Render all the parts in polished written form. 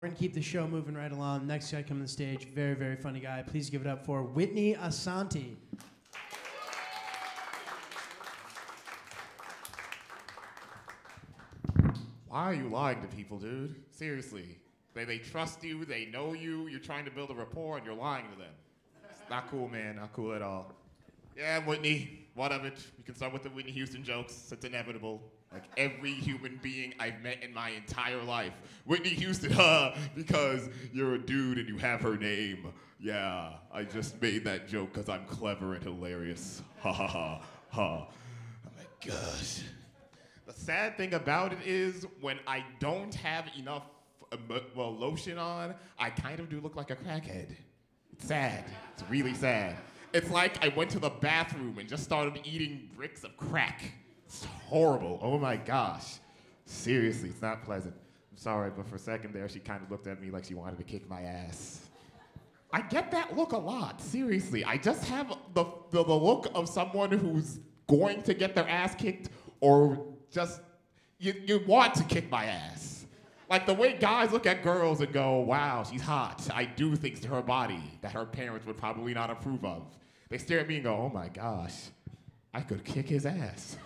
We're going to keep the show moving right along. Next guy coming to the stage, very, very funny guy. Please give it up for Whitney Asante. Why are you lying to people, dude? Seriously. They trust you, they know you, you're trying to build a rapport, and you're lying to them. It's not cool, man, not cool at all. Yeah, Whitney, what of it? We can start with the Whitney Houston jokes. It's inevitable. Like every human being I've met in my entire life. Whitney Houston, because you're a dude and you have her name. Yeah, I just made that joke because I'm clever and hilarious. Ha ha ha ha. Oh my gosh. The sad thing about it is when I don't have enough lotion on, I kind of do look like a crackhead. It's sad. It's really sad. It's like I went to the bathroom and just started eating bricks of crack. It's horrible. Oh my gosh. Seriously, it's not pleasant. I'm sorry, but for a second there, she kind of looked at me like she wanted to kick my ass. I get that look a lot, seriously. I just have the look of someone who's going to get their ass kicked or just, you want to kick my ass. Like the way guys look at girls and go, wow, she's hot. I do things to her body that her parents would probably not approve of. They stare at me and go, oh my gosh, I could kick his ass.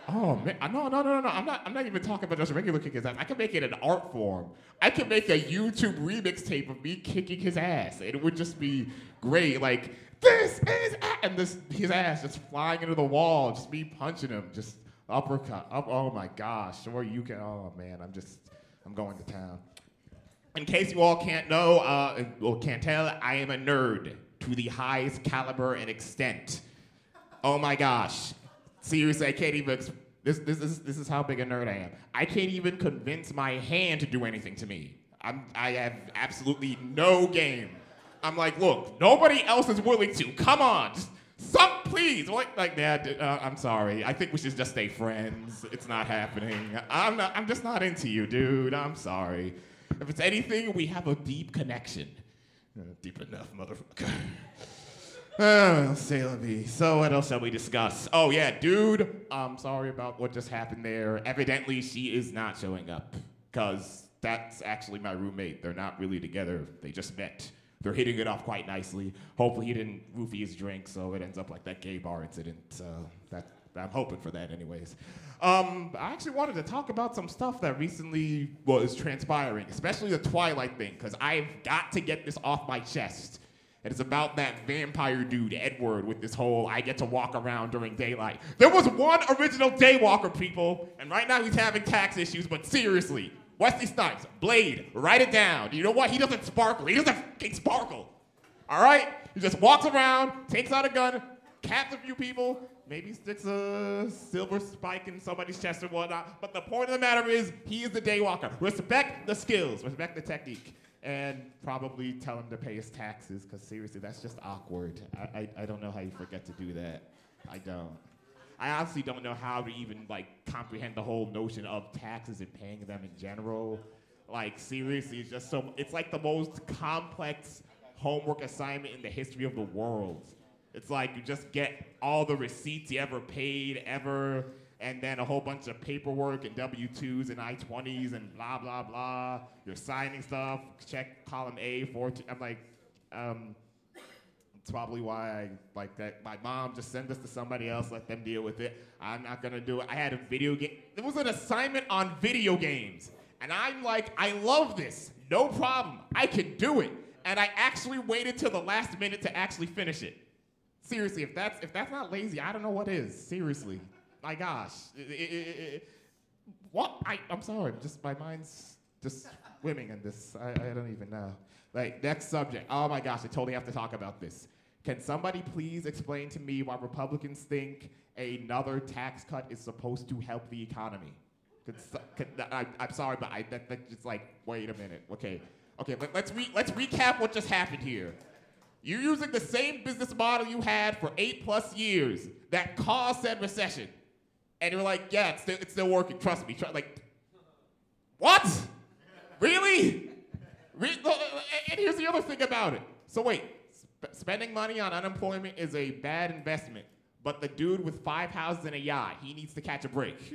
Oh man, no, I'm not even talking about just a regular kick his ass. I can make it an art form. I can make a YouTube remix tape of me kicking his ass. It would just be great. Like, this is, and his ass just flying into the wall, just me punching him, just uppercut, oh my gosh. Or you can, oh man, I'm going to town. In case you all can't know, or can't tell, I am a nerd to the highest caliber and extent. Oh my gosh. Seriously, I can't even, this is how big a nerd I am. I can't even convince my hand to do anything to me. I have absolutely no game. I'm like, look, nobody else is willing to. Come on, just please. Like that. I'm sorry. I think we should just stay friends. It's not happening. I'm just not into you, dude. I'm sorry. If it's anything, we have a deep connection. Deep enough, motherfucker. Say la vie. So what else shall we discuss? Oh yeah, dude. I'm sorry about what just happened there. Evidently, she is not showing up. Because that's actually my roommate. They're not really together. They just met. They're hitting it off quite nicely. Hopefully he didn't roofie his drink, so it ends up like that gay bar incident. I'm hoping for that anyways. I actually wanted to talk about some stuff that recently was transpiring, especially the Twilight thing, because I've got to get this off my chest. And it's about that vampire dude, Edward, with this whole I get to walk around during daylight. There was one original daywalker, people, and right now he's having tax issues, but seriously, Wesley Snipes, Blade, write it down. You know what? He doesn't sparkle. He doesn't fucking sparkle. All right? He just walks around, takes out a gun, caps a few people, maybe sticks a silver spike in somebody's chest or whatnot. But the point of the matter is, he is the daywalker. Respect the skills, respect the technique, and probably tell him to pay his taxes, because seriously, that's just awkward. I don't know how you forget to do that. I don't. I honestly don't know how to even comprehend the whole notion of taxes and paying them in general. Like seriously, it's like the most complex homework assignment in the history of the world. It's like you just get all the receipts you ever paid ever, and then a whole bunch of paperwork and W-2s and I-20s and blah, blah, blah. You're signing stuff, check column A, 14. I'm like, it's probably why I like that. My mom just send this to somebody else, let them deal with it. I'm not gonna do it. I had a video game. There was an assignment on video games. And I'm like, I love this. No problem. I can do it. And I actually waited till the last minute to actually finish it. Seriously, if that's not lazy, I don't know what is. Seriously. My gosh. What? I'm sorry. My mind's just swimming in this. I don't even know. Next subject. Oh my gosh, I totally have to talk about this. Can somebody please explain to me why Republicans think another tax cut is supposed to help the economy? I'm sorry, but that's just wait a minute. Okay, let's recap what just happened here. You're using the same business model you had for 8+ years that caused said recession. And you're like, yeah, it's still working, trust me. What? Really? And here's the other thing about it. So wait, spending money on unemployment is a bad investment, but the dude with 5 houses and a yacht, he needs to catch a break.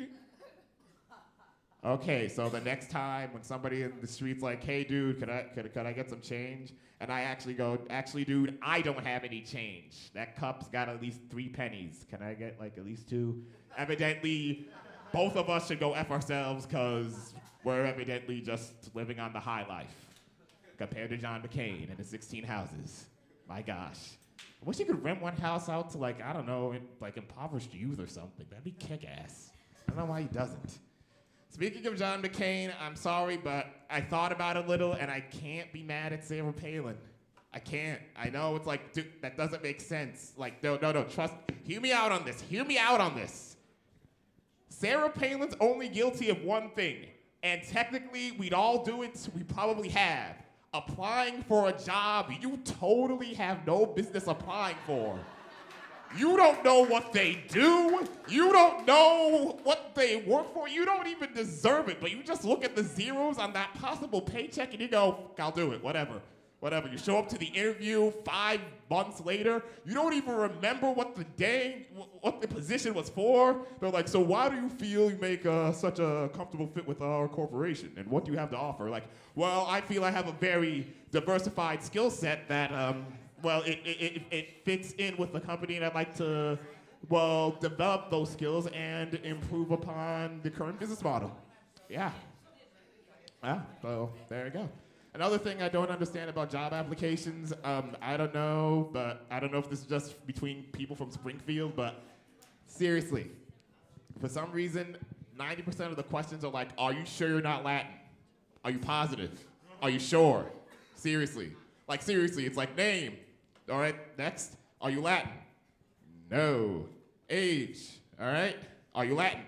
Okay, so the next time when somebody in the street's like, hey, dude, could I get some change? And I actually go, actually, dude, I don't have any change. That cup's got at least 3 pennies. Can I get like at least 2? Evidently, both of us should go F ourselves because we're evidently just living on the high life compared to John McCain and his 16 houses. My gosh. I wish he could rent one house out to like, I don't know, like impoverished youth or something. That'd be kick-ass. I don't know why he doesn't. Speaking of John McCain, I'm sorry, but I thought about it a little, and I can't be mad at Sarah Palin. I can't. I know it's like, dude, that doesn't make sense. Like, no, trust. Hear me out on this. Hear me out on this. Sarah Palin's only guilty of one thing, and technically, we'd all do it. We probably have. Applying for a job you totally have no business applying for. You don't know what they do. You don't know what they work for. You don't even deserve it, but you just look at the zeros on that possible paycheck and you go, I'll do it, whatever. You show up to the interview 5 months later. You don't even remember what the position was for. They're like, so why do you feel you make such a comfortable fit with our corporation? And what do you have to offer? Like, well, I feel I have a very diversified skill set that, well, it fits in with the company, and I'd like to, well, develop those skills and improve upon the current business model. Yeah. So there you go. Another thing I don't understand about job applications, I don't know, but I don't know if this is just between people from Springfield, but seriously, for some reason, 90% of the questions are like, are you sure you're not Latin? Are you positive? Are you sure? Seriously. Like, seriously, it's like, name. All right, next. Are you Latin? No. Age. All right. Are you Latin?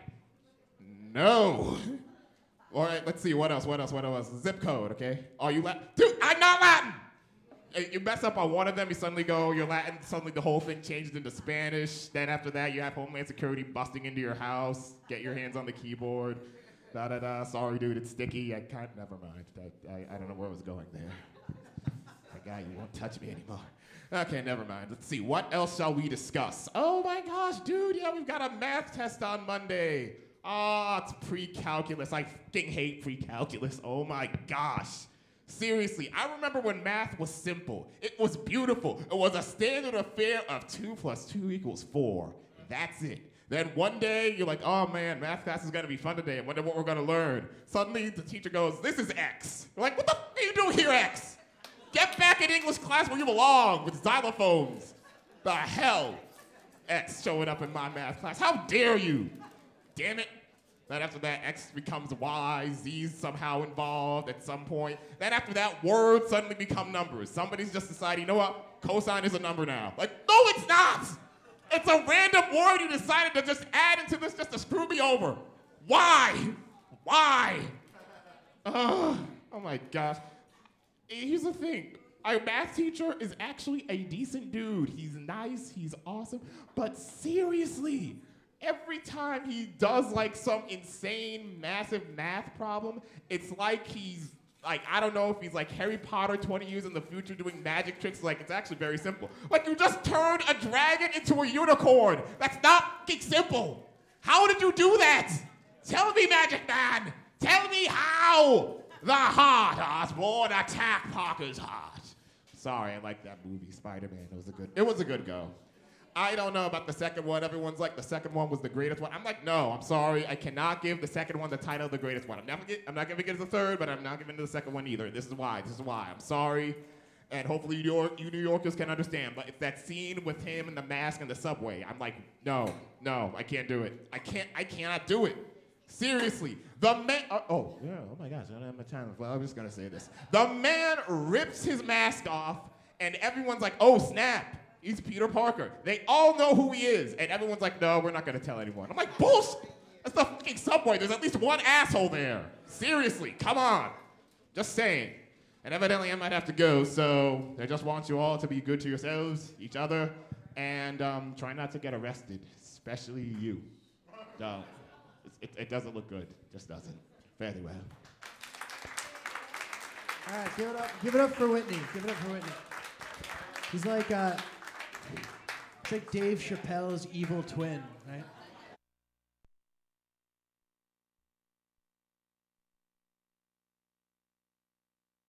No. All right, let's see. What else? Zip code, okay? Are you Latin? Dude, I'm not Latin! You mess up on one of them, you suddenly go, you're Latin. Suddenly the whole thing changes into Spanish. Then after that, you have Homeland Security busting into your house. Get your hands on the keyboard. Da-da-da. Sorry, dude, it's sticky. Never mind. I don't know where I was going there. My guy, you won't touch me anymore. Okay, never mind. Let's see. What else shall we discuss? Oh my gosh, dude, yeah, we've got a math test on Monday. It's pre-calculus. I fucking hate pre-calculus. Oh my gosh. Seriously, I remember when math was simple. It was beautiful. It was a standard affair of 2 + 2 = 4. That's it. Then one day, you're like, oh man, math class is gonna be fun today. I wonder what we're gonna learn. Suddenly, the teacher goes, this is X. You're like, what the f are you doing here, X? Get back in English class where you belong with xylophones. The hell? X showing up in my math class. How dare you? Damn it. Then after that, X becomes Y, Z's somehow involved at some point. Then after that, words suddenly become numbers. Somebody's just decided, you know what? Cosine is a number now. Like, no, it's not! It's a random word you decided to just add into this just to screw me over. Why? Why? Oh my gosh. Here's the thing. Our math teacher is actually a decent dude. He's nice, he's awesome, but seriously, every time he does like some insane, massive math problem, it's like he's like, I don't know if he's like Harry Potter 20 years in the future doing magic tricks. Like, it's actually very simple. Like, you just turned a dragon into a unicorn. That's not fucking simple. How did you do that? Tell me, Magic Man. Tell me how. The heart, Osborne, attack Parker's heart. Sorry, I like that movie, Spider-Man. It was a good go. I don't know about the second one. Everyone's like, the second one was the greatest one. I'm like, no, I'm sorry. I cannot give the second one the title of the greatest one. I'm not giving it the third, but I'm not giving it the second one either. This is why. I'm sorry. And hopefully you New Yorkers can understand. But it's that scene with him and the mask in the subway. I'm like, no, I can't do it. I cannot do it. Seriously. The man, oh my gosh, I don't have my time. Well, I'm just gonna say this. The man rips his mask off, and everyone's like, oh, snap. He's Peter Parker. They all know who he is. And everyone's like, no, we're not going to tell anyone. I'm like, bullshit. That's the fucking subway. There's at least one asshole there. Seriously, come on. Just saying. And evidently I might have to go, so I just want you all to be good to yourselves, each other, and try not to get arrested, especially you. Don't. It doesn't look good. It just doesn't. Fairly well. All right, give it up for Whitney. Give it up for Whitney. He's like, it's like Dave Chappelle's evil twin, right?